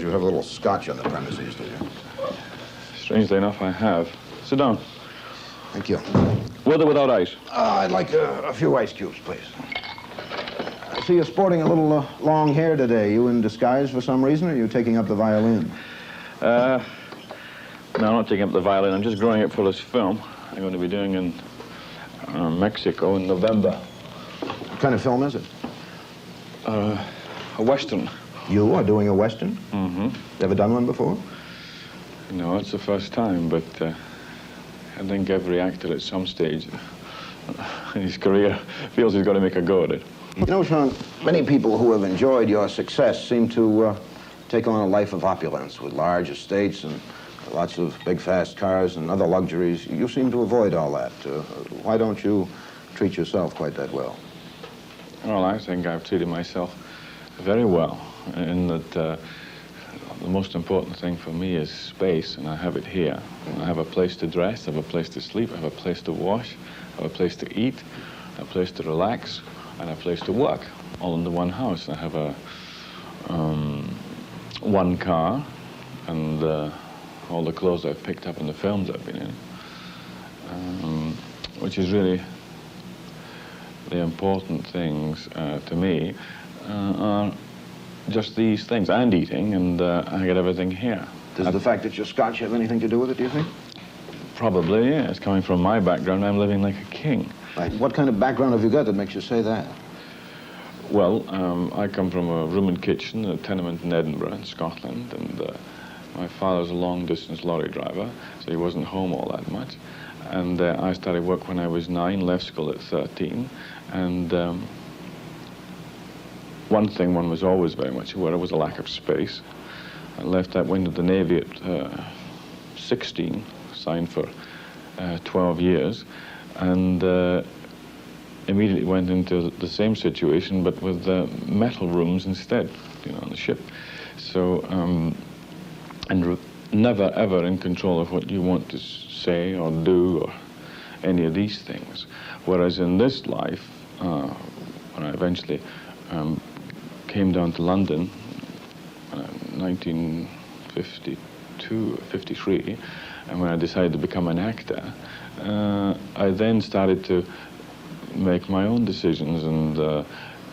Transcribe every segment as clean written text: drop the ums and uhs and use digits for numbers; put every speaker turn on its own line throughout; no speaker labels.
You have a little scotch on the premises, do you?
Strangely enough, I have. Sit down.
Thank you.
With or without ice?
I'd like a few ice cubes, please. I see you're sporting a little long hair today. You in disguise for some reason, or are you taking up the violin?
No, I'm not taking up the violin. I'm just growing it for this film I'm going to be doing in Mexico in November.
What kind of film is it?
A Western.
You are doing a Western?
Mm-hmm.
Ever done one before?
No, it's the first time, but I think every actor at some stage in his career feels he's got to make a go at it.
You know, Sean, many people who have enjoyed your success seem to take on a life of opulence with large estates and lots of big, fast cars and other luxuries. You seem to avoid all that. Why don't you treat yourself quite that well?
Well, I think I've treated myself very well, in that the most important thing for me is space, and I have it here. I have a place to dress, I have a place to sleep, I have a place to wash, I have a place to eat, a place to relax, and a place to work, all in the one house. I have a one car, and all the clothes I've picked up in the films I've been in, which is really the important things to me are just these things, and eating, and I get everything here.
Does the fact that you're Scotch have anything to do with it, do you think?
Probably, yes. Coming from my background, I'm living like a king.
Right. What kind of background have you got that makes you say that?
Well, I come from a room and kitchen, a tenement in Edinburgh, in Scotland, and my father's a long-distance lorry driver, so he wasn't home all that much. And I started work when I was 9, left school at 13, and one thing one was always very much aware of was a lack of space. I left that, went to the Navy at 16, signed for 12 years, and immediately went into the same situation, but with metal rooms instead, you know, on the ship. So, and never ever in control of what you want to say or do or any of these things. Whereas in this life, when I eventually came down to London, 1952, 53, and when I decided to become an actor, I then started to make my own decisions and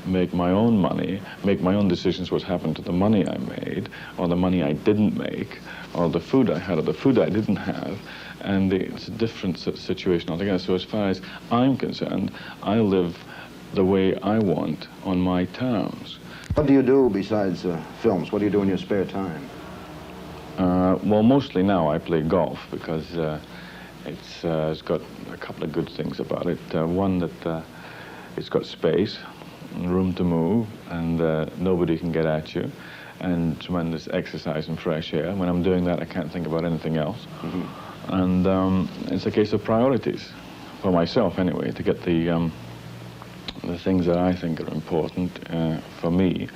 make my own money, make my own decisions what happened to the money I made, or the money I didn't make, or the food I had, or the food I didn't have, and it's a different situation altogether. So as far as I'm concerned, I live the way I want on my terms.
What do you do besides films? What do you do in your spare time?
Well, mostly now I play golf because it's got a couple of good things about it. One, that it's got space, room to move, and nobody can get at you, and tremendous exercise and fresh air. When I'm doing that, I can't think about anything else. Mm-hmm. And it's a case of priorities, for myself anyway, to get the things that I think are important for me,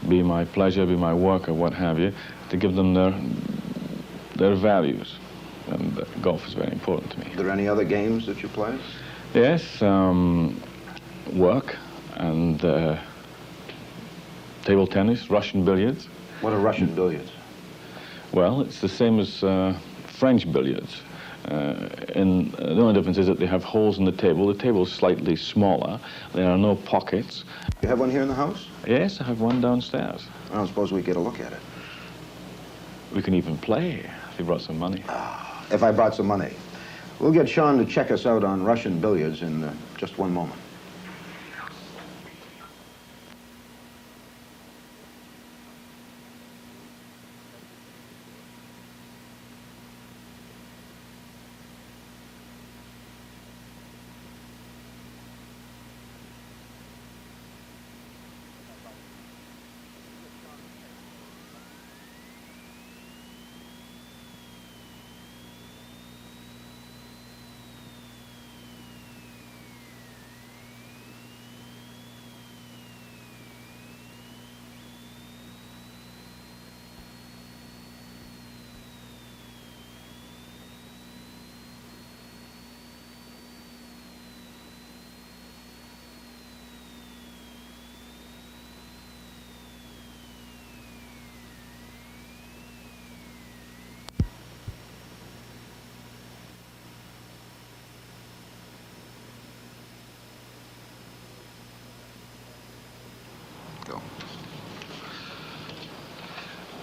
be my pleasure, be my work, or what have you, to give them their values. And golf is very important to me.
Are there any other games that you play?
Yes, work and table tennis, Russian billiards.
What are Russian billiards?
Well, it's the same as French billiards. The only difference is that they have holes in the table. The table is slightly smaller. There are no pockets.
You have one here in the house?
Yes, I have one downstairs.
I don't suppose we get a look at it.
We can even play if you brought some money.
If I brought some money. We'll get Sean to check us out on Russian billiards in just one moment.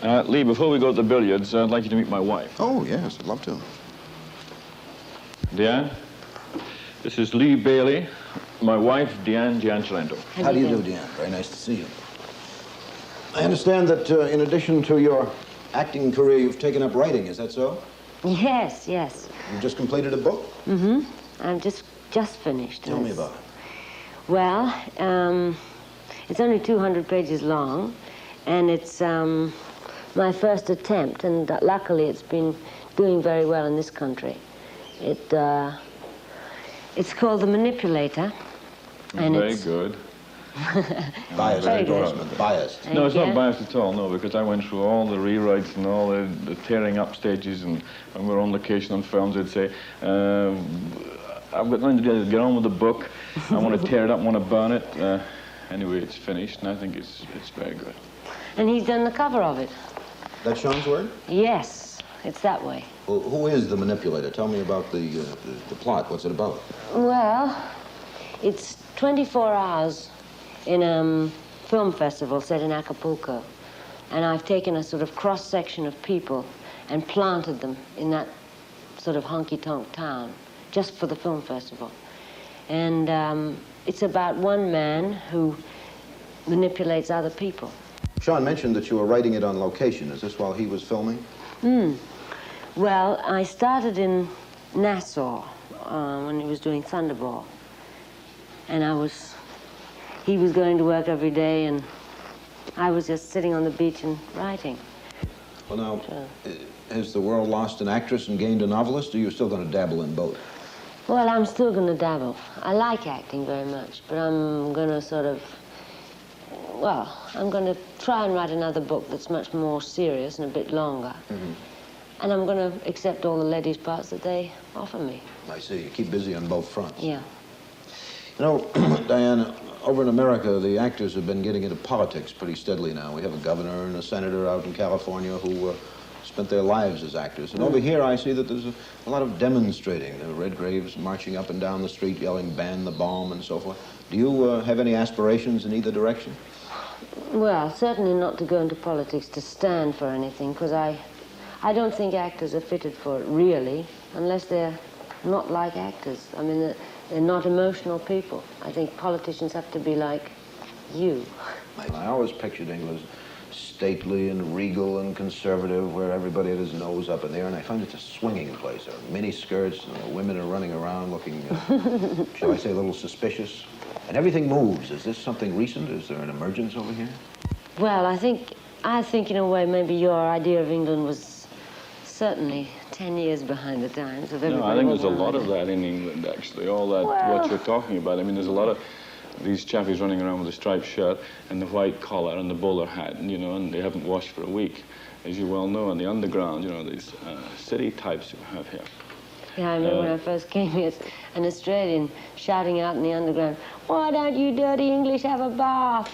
Lee, before we go to the billiards, I'd like you to meet my wife.
Oh, yes, I'd love to.
Diane, this is Lee Bailey, my wife, Diane Cilento.
How do you do, Diane? Very nice to see you. I understand that in addition to your acting career, you've taken up writing. Is that so?
Yes, yes.
You just completed a book?
Mm-hmm. I'm just finished.
Tell me about it.
Well, it's only 200 pages long, and it's my first attempt, and luckily it's been doing very well in this country. It's called The Manipulator. And
Very good.
Biased
Very good.
endorsement. Biased.
No, it's not
Yeah.
biased at all, no, because I went through all the rewrites and all the tearing up stages, and when we were on location on films, they'd say, I've got nothing to do, get on with the book, I want to tear it up, I want to burn it. Anyway, it's finished, and I think it's very good.
And he's done the cover of it.
That's Sean's word?
Yes, it's that way.
Well, who is the manipulator? Tell me about the plot. What's it about?
Well, it's 24 hours in a film festival set in Acapulco. And I've taken a sort of cross-section of people and planted them in that sort of honky-tonk town, just for the film festival. And it's about one man who manipulates other people.
Sean mentioned that you were writing it on location. Is this while he was filming?
Well, I started in Nassau when he was doing Thunderball. And he was going to work every day, and I was just sitting on the beach and writing.
Well, now, has the world lost an actress and gained a novelist, or are you still going to dabble in both?
Well, I'm still going to dabble. I like acting very much, but I'm going to I'm going to try and write another book that's much more serious and a bit longer. Mm-hmm. And I'm going to accept all the ladies' parts that they offer me.
I see. You keep busy on both fronts.
Yeah.
You know, Diane, over in America, the actors have been getting into politics pretty steadily now. We have a governor and a senator out in California who spent their lives as actors. And over here, I see that there's a lot of demonstrating. The Red Graves marching up and down the street, yelling, "Ban the bomb," and so forth. Do you have any aspirations in either direction?
Well, certainly not to go into politics to stand for anything, because I don't think actors are fitted for it, really, unless they're not like actors. I mean, they're not emotional people. I think politicians have to be like you.
I always pictured England as stately and regal and conservative, where everybody had his nose up in the air, and I find it's a swinging place. There are mini skirts, and the women are running around looking, shall I say, a little suspicious. And everything moves. Is this something recent? Is there an emergence over here?
Well, I think in a way maybe your idea of England was certainly 10 years behind the times.
No, I think there's a lot of that in England, actually, all that, what you're talking about. I mean, there's a lot of these chappies running around with a striped shirt and the white collar and the bowler hat, and, you know, and they haven't washed for a week, as you well know, in the underground, you know, these city types you have here.
Yeah, I remember when I first came here, an Australian shouting out in the underground, "Why don't you dirty English have a bath?"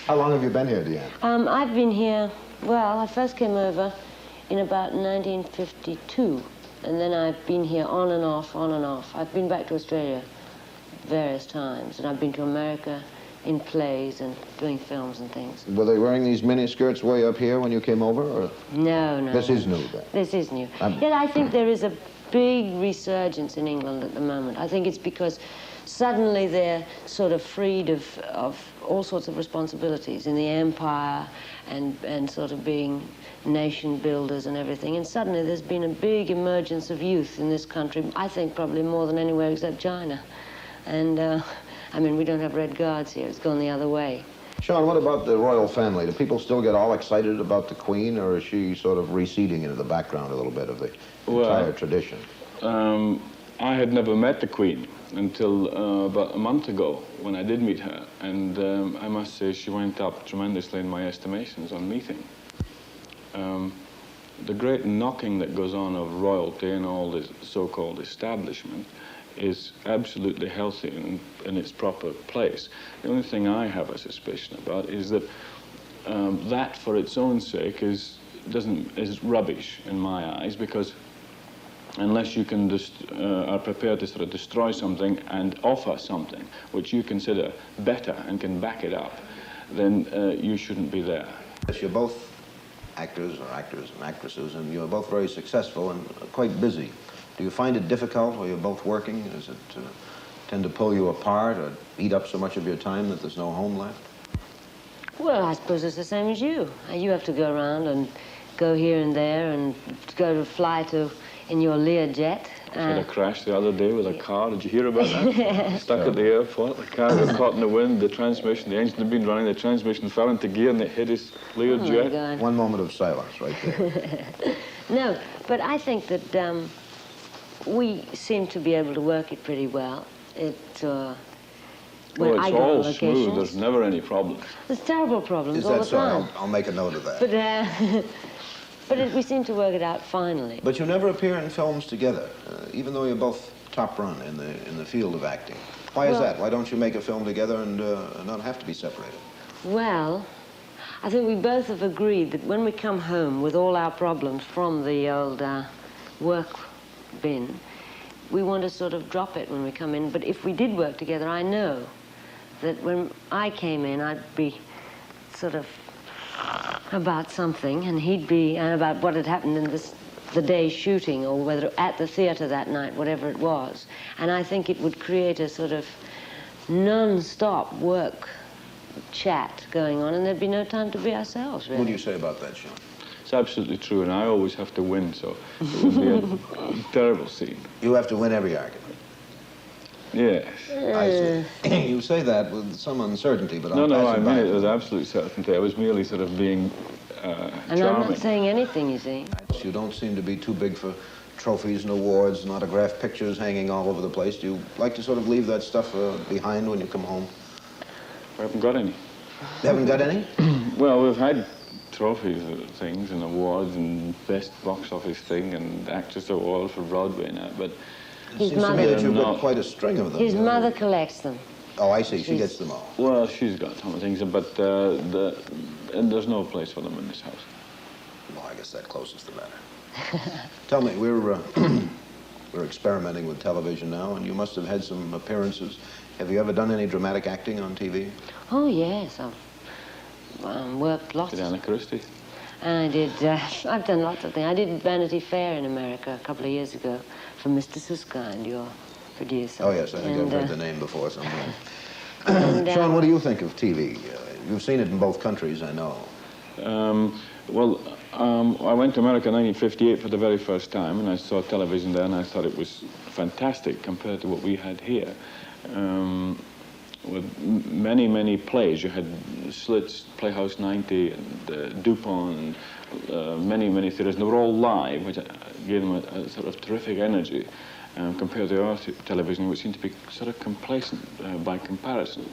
How long have you been here, Diane?
I've been here, well, I first came over in about 1952, and then I've been here on and off, on and off. I've been back to Australia various times, and I've been to America in plays and doing films and things.
Were they wearing these mini skirts way up here when you came over, or?
No.
This is new, then?
This is new. Yet I think there is a big resurgence in England at the moment. I think it's because suddenly they're sort of freed of all sorts of responsibilities in the empire and sort of being nation builders and everything. And suddenly there's been a big emergence of youth in this country, I think probably more than anywhere except China. And, I mean, we don't have Red Guards here. It's gone the other way.
Sean, what about the royal family? Do people still get all excited about the Queen, or is she sort of receding into the background a little bit of the entire tradition?
I had never met the Queen until about a month ago when I did meet her, and I must say she went up tremendously in my estimations on meeting. The great knocking that goes on of royalty and all this so-called establishment is absolutely healthy in its proper place. The only thing I have a suspicion about is that that for its own sake is rubbish in my eyes, because unless you can are prepared to sort of destroy something and offer something which you consider better and can back it up, then you shouldn't be there.
Yes, you're both actors and actresses, and you're both very successful and quite busy. Do you find it difficult while you're both working? Does it tend to pull you apart or eat up so much of your time that there's no home left?
Well, I suppose it's the same as you. You have to go around and go here and there and go to fly to in your Learjet.
Had a crash the other day with a car. Did you hear about that? Stuck at the airport. The car got caught in the wind. The transmission, the engine had been running. The transmission fell into gear and it hit his Learjet.
God.
One moment of silence right there.
No, but I think that we seem to be able to work it pretty well.
Well,
I
it's
go on
all
vacations.
smooth. There's never any problems.
There's terrible problems
Is
all
that
the
so?
time.
I'll make a note of that.
But we seem to work it out finally.
But you never appear in films together, even though you're both top run in the field of acting. Why is that? Why don't you make a film together and not have to be separated?
Well, I think we both have agreed that when we come home with all our problems from the old work bin, we want to sort of drop it when we come in. But if we did work together, I know that when I came in, I'd be sort of about something, and he'd be about what had happened in the day's shooting, or whether at the theater that night, whatever it was. And I think it would create a sort of non-stop work chat going on, and there'd be no time to be ourselves, really.
What do you say about that, Sean?
It's absolutely true, and I always have to win, so it would be a terrible scene.
You have to win every argument.
Yes.
I see. You say that with some uncertainty, but I'll
No,
pass
I
it
mean
by.
it with absolute certainty. I was merely sort of being
And I'm
charming.
not saying anything, you see.
You don't seem to be too big for trophies and awards and autographed pictures hanging all over the place. Do you like to sort of leave that stuff behind when you come home?
I haven't got any.
You haven't got any?
Well, we've had trophies and things and awards and best box office thing and actress award for Broadway and that, but
It
His
seems to me
mother-
that you've got
Not-
quite a string of them.
His mother collects them.
Oh, I see. She
She's-
gets them all.
well, she's got some things, but and there's no place for them in this house.
Well, I guess that closes the matter. Tell me, we're experimenting with television now, and you must have had some appearances. Have you ever done any dramatic acting on TV?
Oh, yes. I've worked lots.
Diane Christie.
I did. I've done lots of things. I did Vanity Fair in America a couple of years ago for Mr. Susskind, your producer.
Oh, yes, I think
And,
I've heard the name before somewhere.
and,
Sean, what do you think of TV? You've seen it in both countries, I know.
I went to America in 1958 for the very first time, and I saw television there, and I thought it was fantastic compared to what we had here. With many plays. You had Slits, Playhouse 90, and DuPont, and many theaters, and they were all live, which gave them a sort of terrific energy compared to our television, which seemed to be sort of complacent by comparison.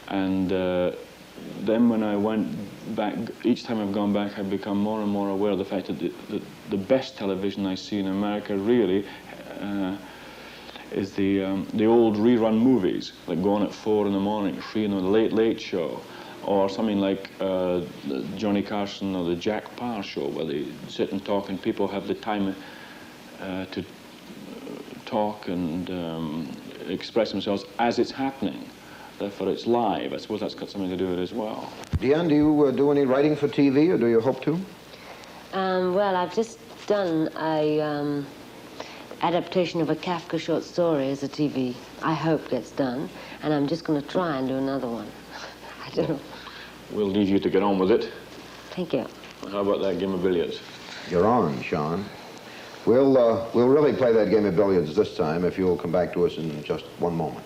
And then when I went back, each time I've gone back, I've become more and more aware of the fact that the best television I see in America really is the old rerun movies that go on at 4 in the morning, the Late Late Show, or something like the Johnny Carson or the Jack Parr Show, where they sit and talk and people have the time to talk and express themselves as it's happening. Therefore, it's live. I suppose that's got something to do with it as well.
Diane, do you do any writing for TV, or do you hope to?
Well, I've just done a adaptation of a Kafka short story as a TV, I hope gets done, and I'm just going to try and do another one. I don't know.
We'll leave you to get on with it.
Thank you.
How about that game of billiards?
You're on, Sean. We'll really play that game of billiards this time if you'll come back to us in just one moment.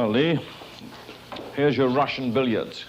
Well, Lee, here's your Russian billiards.